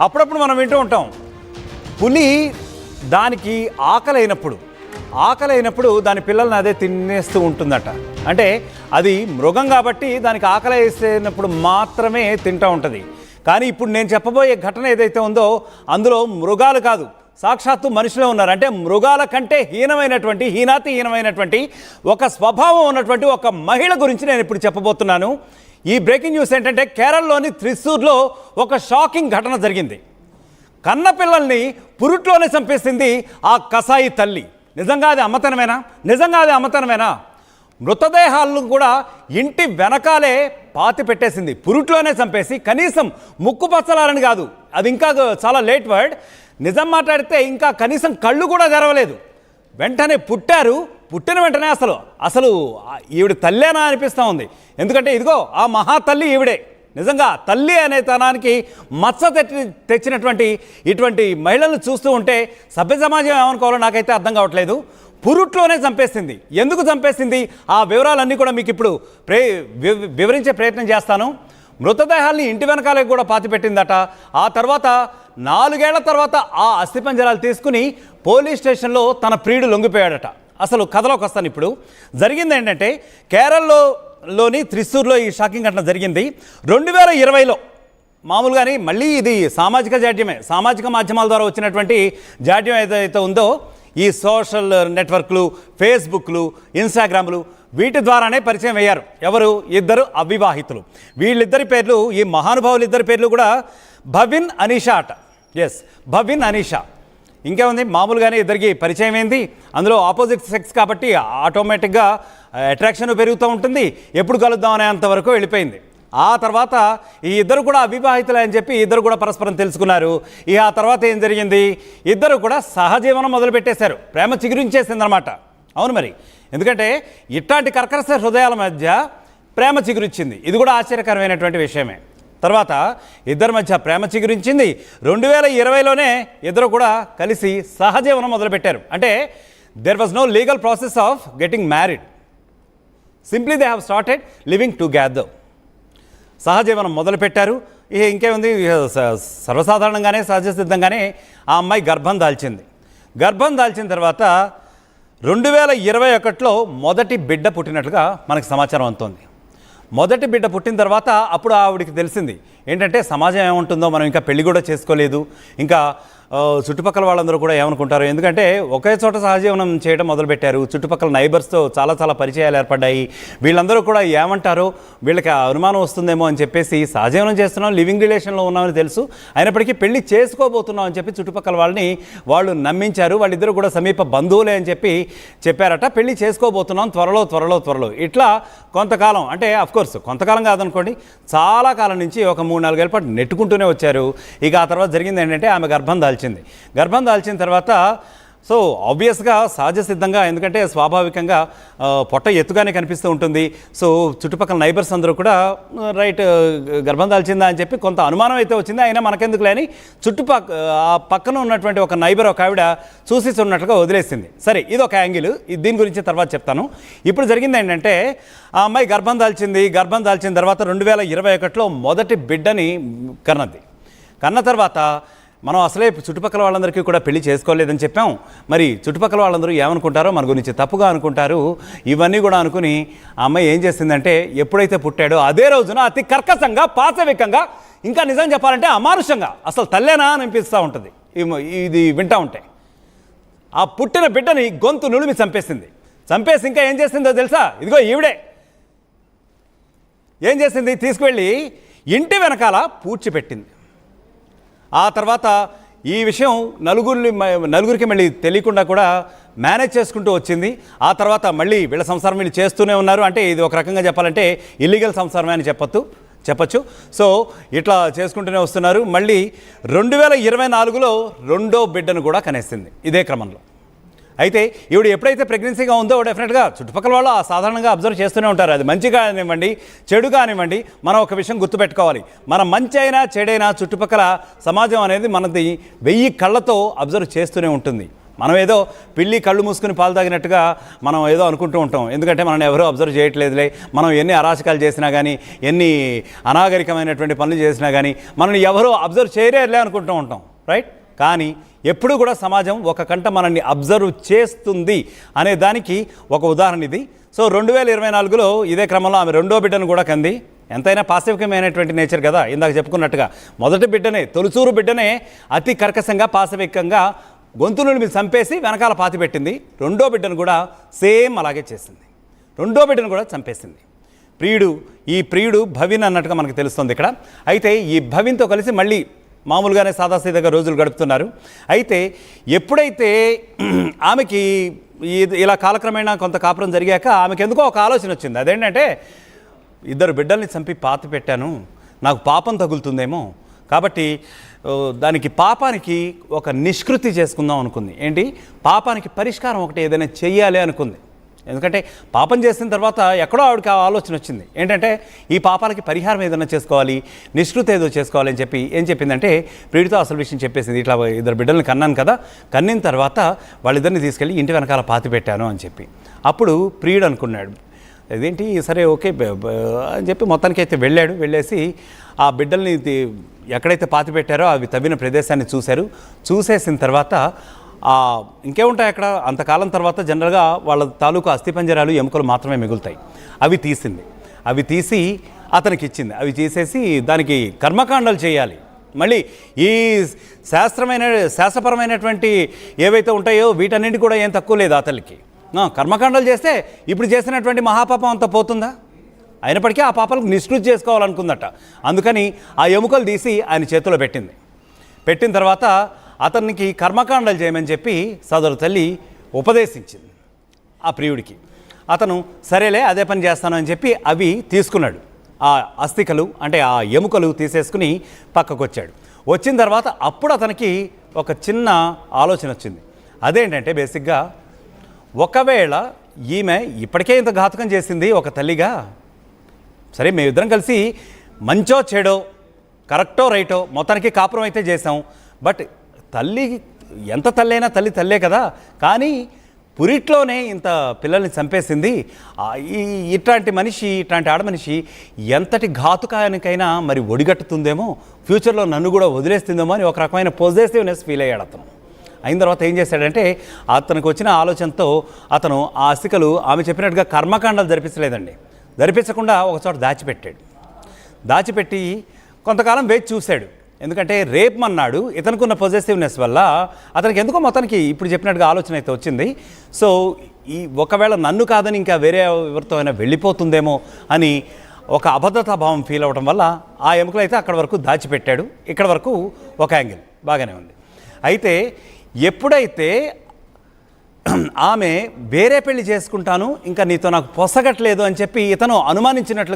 అప్పుడప్పుడు మనం వింటూ ఉంటాం, పులి దానికి ఆకలైనప్పుడు దాని పిల్లల్ని అదే తినేస్తూ ఉంటుందట. అంటే అది మృగం కాబట్టి దానికి ఆకలి వేసినప్పుడు మాత్రమే తింటూ ఉంటుంది. కానీ ఇప్పుడు నేను చెప్పబోయే ఘటన ఏదైతే ఉందో అందులో మృగాలు కాదు, సాక్షాత్తు మనుషులే ఉన్నారు. అంటే మృగాల కంటే హీనాతిహీనమైనటువంటి ఒక స్వభావం ఉన్నటువంటి ఒక మహిళ గురించి నేను ఇప్పుడు చెప్పబోతున్నాను. ఈ బ్రేకింగ్ న్యూస్ ఏంటంటే, కేరళలోని త్రిశూర్లో ఒక షాకింగ్ ఘటన జరిగింది. కన్నపిల్లల్ని పురుట్లోనే చంపేసింది ఆ కసాయి తల్లి. నిజంగా అది అమ్మతనమేనా? మృతదేహాలను కూడా ఇంటి వెనకాలే పాతి పెట్టేసింది, పురుట్లోనే చంపేసి. కనీసం ముక్కు పచ్చలారని కాదు, అది ఇంకా చాలా లేట్ వర్డ్. నిజం మాట్లాడితే ఇంకా కనీసం కళ్ళు కూడా తెరవలేదు. వెంటనే పుట్టిన వెంటనే అసలు ఈవిడ తల్లేనా అనిపిస్తూ ఉంది. ఎందుకంటే ఇదిగో ఆ మహాతల్లి ఈవిడే. నిజంగా తల్లి అనే తనానికి మచ్చ తెచ్చినటువంటి ఇటువంటి మహిళలను చూస్తూ ఉంటే సభ్య సమాజం ఏమనుకోవాలో నాకైతే అర్థం కావట్లేదు. పురుట్లోనే చంపేసింది. ఎందుకు చంపేసింది ఆ వివరాలన్నీ కూడా మీకు ఇప్పుడు వివరించే ప్రయత్నం చేస్తాను. మృతదేహాల్ని ఇంటి వెనకాలకు కూడా పాతిపెట్టిందట. ఆ తర్వాత 4 ఏళ్ల తర్వాత ఆ అస్థిపంజరాలు తీసుకుని పోలీస్ స్టేషన్లో తన ప్రియుడు లొంగిపోయాడట. అసలు కథలోకి వస్తాను. ఇప్పుడు జరిగింది ఏంటంటే, కేరళలోని త్రిశూర్లో ఈ షాకింగ్ ఘటన జరిగింది 2020లో. మామూలుగానే మళ్ళీ ఇది సామాజిక జాడ్యమే, సామాజిక మాధ్యమాల ద్వారా వచ్చినటువంటి జాడ్యం ఏదైతే ఉందో, ఈ సోషల్ నెట్వర్క్లు, ఫేస్బుక్లు, ఇన్స్టాగ్రామ్లు, వీటి ద్వారానే పరిచయం అయ్యారు. ఎవరు? 2 అవివాహితులు. వీళ్ళిద్దరి పేర్లు, ఈ మహానుభావులు ఇద్దరి పేర్లు కూడా భవిన్ అనీషా అట. భవిన్ అనీషా. ఇంకేముంది, మామూలుగానే ఇద్దరికి పరిచయం అయింది. అందులో ఆపోజిట్ సెక్స్ కాబట్టి ఆటోమేటిక్గా అట్రాక్షన్ పెరుగుతూ ఉంటుంది. ఎప్పుడు కలుద్దాం అనే అంతవరకు వెళ్ళిపోయింది. ఆ తర్వాత ఈ ఇద్దరు కూడా అవివాహితులే అని చెప్పి ఇద్దరు కూడా పరస్పరం తెలుసుకున్నారు. ఆ తర్వాత ఏం జరిగింది, ఇద్దరు కూడా సహజీవనం మొదలుపెట్టేశారు. ప్రేమ చిగురించేసిందనమాట. అవును మరి, ఎందుకంటే ఇట్లాంటి కర్కశ హృదయాల మధ్య ప్రేమ చిగురించింది. ఇది కూడా ఆశ్చర్యకరమైనటువంటి విషయమే. తర్వాత ఇద్దరి మధ్య ప్రేమ చిగురించింది. 2020లోనే ఇద్దరు కూడా కలిసి సహజీవనం మొదలుపెట్టారు. అంటే there was no legal process of getting married, simply they have started living together. సహజీవనం మొదలుపెట్టారు. ఇంకేముంది, సర్వసాధారణంగానే సహజసిద్ధంగానే ఆ అమ్మాయి గర్భం దాల్చిన తర్వాత 2021లో మొదటి బిడ్డ పుట్టినట్లుగా మనకు సమాచారం అందుతోంది. మొదటి బిడ్డ పుట్టిన తర్వాత అప్పుడు ఆవిడికి తెలిసింది ఏంటంటే, సమాజం ఏముంటుందో, మనం ఇంకా పెళ్లి కూడా చేసుకోలేదు, ఇంకా చుట్టుపక్కల వాళ్ళందరూ కూడా ఏమనుకుంటారు. ఎందుకంటే ఒకే చోట సహజీవనం చేయడం మొదలుపెట్టారు. చుట్టుపక్కల నైబర్స్తో చాలా పరిచయాలు ఏర్పడ్డాయి. వీళ్ళందరూ కూడా ఏమంటారో, వీళ్ళకి అనుమానం వస్తుందేమో అని చెప్పేసి సహజీవనం చేస్తున్నాం, లివింగ్ రిలేషన్లో ఉన్నామని తెలుసు, అయినప్పటికీ పెళ్లి చేసుకోబోతున్నాం అని చెప్పి చుట్టుపక్కల వాళ్ళు నమ్మించారు. వాళ్ళిద్దరూ కూడా సమీప బంధువులే అని చెప్పారట. పెళ్లి చేసుకోబోతున్నాం త్వరలో. ఇట్లా కొంతకాలం, అంటే అఫ్కోర్స్ కొంతకాలం కాదనుకోండి, చాలా కాలం నుంచి ఒక 3-4 ఏళ్ళ పాటు నెట్టుకుంటూనే వచ్చారు. ఆ తర్వాత జరిగింది ఏంటంటే, ఆమె గర్భం దాల్చిన తర్వాత సో ఆబ్వియస్గా సహజ సిద్ధంగా, ఎందుకంటే స్వాభావికంగా పొట్ట ఎత్తుగానే కనిపిస్తూ ఉంటుంది. సో చుట్టుపక్కల నైబర్స్ అందరూ కూడా రైట్, గర్భం దాల్చిందా అని చెప్పి కొంత అనుమానం అయితే వచ్చింది. అయినా మనకెందుకు లేని ఆ పక్కన ఉన్నటువంటి ఒక నైబర్, ఒక ఆవిడ చూసి చూడనట్లుగా వదిలేసింది. సరే, ఇది ఒక యాంగిల్, దీని గురించి తర్వాత చెప్తాను. ఇప్పుడు జరిగింది ఏంటంటే, ఆ అమ్మాయి గర్భం దాల్చిన తర్వాత 2021లో మొదటి బిడ్డని కన్న తర్వాత మనం అసలే చుట్టుపక్కల వాళ్ళందరికీ కూడా పెళ్లి చేసుకోలేదని చెప్పాం. మరి చుట్టుపక్కల వాళ్ళందరూ ఏమనుకుంటారో, మన గురించి తప్పుగా అనుకుంటారు. ఇవన్నీ కూడా అనుకుని ఆ అమ్మాయి ఏం చేసిందంటే, ఎప్పుడైతే పుట్టాడో అదే రోజున అతి కర్కశంగా, పాశవికంగా, ఇంకా నిజం చెప్పాలంటే అమానుషంగా, అసలు తల్లేనా అని అనిపిస్తూ ఉంటుంది ఇది వింటూ ఉంటే. ఆ పుట్టిన బిడ్డని గొంతు నులిమి చంపేసి ఇంకా ఏం చేసిందో తెలుసా? ఇదిగో ఈవిడే ఏం చేసింది, తీసుకువెళ్ళి ఇంటి వెనకాల పూడ్చిపెట్టింది. ఆ తర్వాత ఈ విషయం నలుగురికి మళ్ళీ తెలియకుండా కూడా మేనేజ్ చేసుకుంటూ వచ్చింది. ఆ తర్వాత మళ్ళీ వీళ్ళ సంసారం వీళ్ళు చేస్తూనే ఉన్నారు. అంటే ఇది ఒక రకంగా చెప్పాలంటే ఇల్లీగల్ సంసారమే అని చెప్పచ్చు. సో ఇట్లా చేసుకుంటూనే వస్తున్నారు. మళ్ళీ 2024లో 2వ బిడ్డను కూడా కనేసింది ఇదే క్రమంలో. అయితే ఈవిడ ఎప్పుడైతే ప్రెగ్నెన్సీగా ఉందో, డెఫినెట్గా చుట్టుపక్కల వాళ్ళు సాధారణంగా అబ్జర్వ్ చేస్తూనే ఉంటారు. అది మంచి కానివ్వండి, చెడు కానివ్వండి, మనం ఒక విషయం గుర్తుపెట్టుకోవాలి. మన మంచి అయినా చెడైనా చుట్టుపక్కల సమాజం అనేది మనది 1000 కళ్ళతో అబ్జర్వ్ చేస్తూనే ఉంటుంది. మనం ఏదో పిల్లి కళ్ళు మూసుకుని పాలు తాగినట్టుగా మనం ఏదో అనుకుంటూ ఉంటాం. ఎందుకంటే మనం ఎవరో అబ్జర్వ్ చేయట్లేదులే, మనం ఎన్ని అరాచకాలు చేసినా కానీ, ఎన్ని అనాగరికమైనటువంటి పనులు చేసినా కానీ మనల్ని ఎవరో అబ్జర్వ్ చేయలేదులే అనుకుంటూ ఉంటాం, రైట్? కానీ ఎప్పుడు కూడా సమాజం ఒక కంట మనల్ని అబ్జర్వ్ చేస్తుంది అనే దానికి ఒక ఉదాహరణ ఇది. సో 2024లో ఇదే క్రమంలో ఆమె రెండో బిడ్డను కూడా కంది. ఎంతైనా పాశవికమైనటువంటి నేచర్ కదా, ఇందాక చెప్పుకున్నట్టుగా మొదటి బిడ్డనే, తొలిచూరు బిడ్డనే అతి కర్కశంగా పాశవికంగా గొంతులను మీద చంపేసి వెనకాల పాతి పెట్టింది. రెండో బిడ్డను కూడా సేమ్ అలాగే చేసింది. రెండో బిడ్డను కూడా చంపేసింది. ఈ ప్రియుడు భవిన్ అన్నట్టుగా మనకు తెలుస్తుంది ఇక్కడ. అయితే ఈ భవిన్తో కలిసి మళ్ళీ మామూలుగానే సాదాసీదాగా రోజులు గడుపుతున్నారు. అయితే ఎప్పుడైతే ఆమెకి ఇలా కాలక్రమేణా కొంత కాపురం జరిగాక ఆమెకి ఎందుకో ఒక ఆలోచన వచ్చింది. అదేంటంటే, ఇద్దరు బిడ్డల్ని చంపి పాతి పెట్టాను, నాకు పాపం తగులుతుందేమో, కాబట్టి దానికి పాపానికి ఒక నిష్కృతి చేసుకుందాం అనుకుంది. ఏంటి, పాపానికి పరిష్కారం ఒకటి ఏదైనా చెయ్యాలి అనుకుంది. ఎందుకంటే పాపం చేసిన తర్వాత ఎక్కడో ఆవిడకి ఆలోచన వచ్చింది. ఏంటంటే, ఈ పాపాలకి పరిహారం ఏదైనా చేసుకోవాలి, నిష్కృతి ఏదో చేసుకోవాలి అని చెప్పి ఏం చెప్పిందంటే, ప్రియుడితో అసలు విషయం చెప్పేసింది. ఇట్లా ఇద్దరు బిడ్డల్ని కన్నాను కదా, కన్నిన తర్వాత వాళ్ళిద్దరిని తీసుకెళ్ళి ఇంటి వెనకాల పాతి పెట్టాను అని చెప్పి. అప్పుడు ప్రియుడు అనుకున్నాడు, ఇదేంటి సరే ఓకే అని చెప్పి మొత్తానికి అయితే వెళ్ళేసి ఆ బిడ్డల్ని ఎక్కడైతే పాతి పెట్టారో అవి తవ్విన ప్రదేశాన్ని చూసేసిన తర్వాత ఇంకేముంటాయి అక్కడ, అంతకాలం తర్వాత జనరల్గా వాళ్ళ తాలూకు అస్థిపంజరాలు ఎముకలు మాత్రమే మిగులుతాయి. అవి తీసి అతనికి ఇచ్చింది. అవి తీసేసి దానికి కర్మకాండాలు చేయాలి. మళ్ళీ ఈ శాస్త్రపరమైనటువంటి ఏవైతే ఉంటాయో వీటన్నింటి కూడా ఏం తక్కువ లేదు అతనికి. కర్మకాండాలు చేస్తే ఇప్పుడు చేసినటువంటి మహాపాపం అంతా పోతుందా? అయినప్పటికీ ఆ పాపాలకు నిష్కృతి చేసుకోవాలనుకుందట. అందుకని ఆ ఎముకలు తీసి ఆయన చేతిలో పెట్టిన తర్వాత అతనికి కర్మకాండాలు చేయమని చెప్పి సదరు తల్లి ఉపదేశించింది ఆ ప్రియుడికి. అతను సరేలే అదే పని చేస్తాను అని చెప్పి అవి తీసుకున్నాడు. ఆ అస్థికలు అంటే ఆ ఎముకలు తీసేసుకుని పక్కకు వచ్చాడు. వచ్చిన తర్వాత అప్పుడు అతనికి ఒక చిన్న ఆలోచన వచ్చింది. అదేంటంటే, బేసిక్గా ఒకవేళ ఈమె ఇప్పటికే ఇంత ఘాతకం చేసింది ఒక తల్లిగా, సరే మేమిద్దరం కలిసి మంచో చెడో, కరెక్టో రైటో మొత్తానికి కాపురం అయితే చేసాం. బట్ తల్లి ఎంత తల్లైనా తల్లే కదా, కానీ పురిట్లోనే ఇంత పిల్లల్ని చంపేసింది. ఇట్లాంటి ఆడమనిషి ఎంతటి ఘాతుకానికైనా మరి ఒడిగట్టుతుందేమో, ఫ్యూచర్లో నన్ను కూడా వదిలేస్తుందేమో అని ఒక రకమైన పాజిటివ్నెస్ ఫీల్ అయ్యాడు అతను. అయిన తర్వాత ఏం చేశాడంటే, అతనికి వచ్చిన ఆలోచనతో అతను ఆ అస్థికలు ఆమె చెప్పినట్టుగా కర్మకాండాలు జరిపించకుండా ఒక చోట దాచిపెట్టి కొంతకాలం వేచి చూశాడు. ఎందుకంటే రేపమన్నాడు. ఇతనుకున్న పొజెసివ్నెస్ వల్ల అతనికి ఎందుకో మొత్తానికి ఇప్పుడు చెప్పినట్టుగా ఆలోచన అయితే వచ్చింది. సో ఒకవేళ నన్ను కాదని ఇంకా వేరే ఎవరితో అయినా వెళ్ళిపోతుందేమో అని ఒక అభద్రతాభావం ఫీల్ అవ్వడం వల్ల ఆ ఎముకలు అయితే అక్కడ వరకు దాచిపెట్టాడు. ఇక్కడ వరకు ఒక యాంగిల్ బాగానే ఉంది. అయితే ఎప్పుడైతే ఆమె వేరే పెళ్లి చేసుకుంటాను, ఇంకా నీతో నాకు పొసగట్లేదు అని చెప్పి ఇతను అనుమానించినట్లు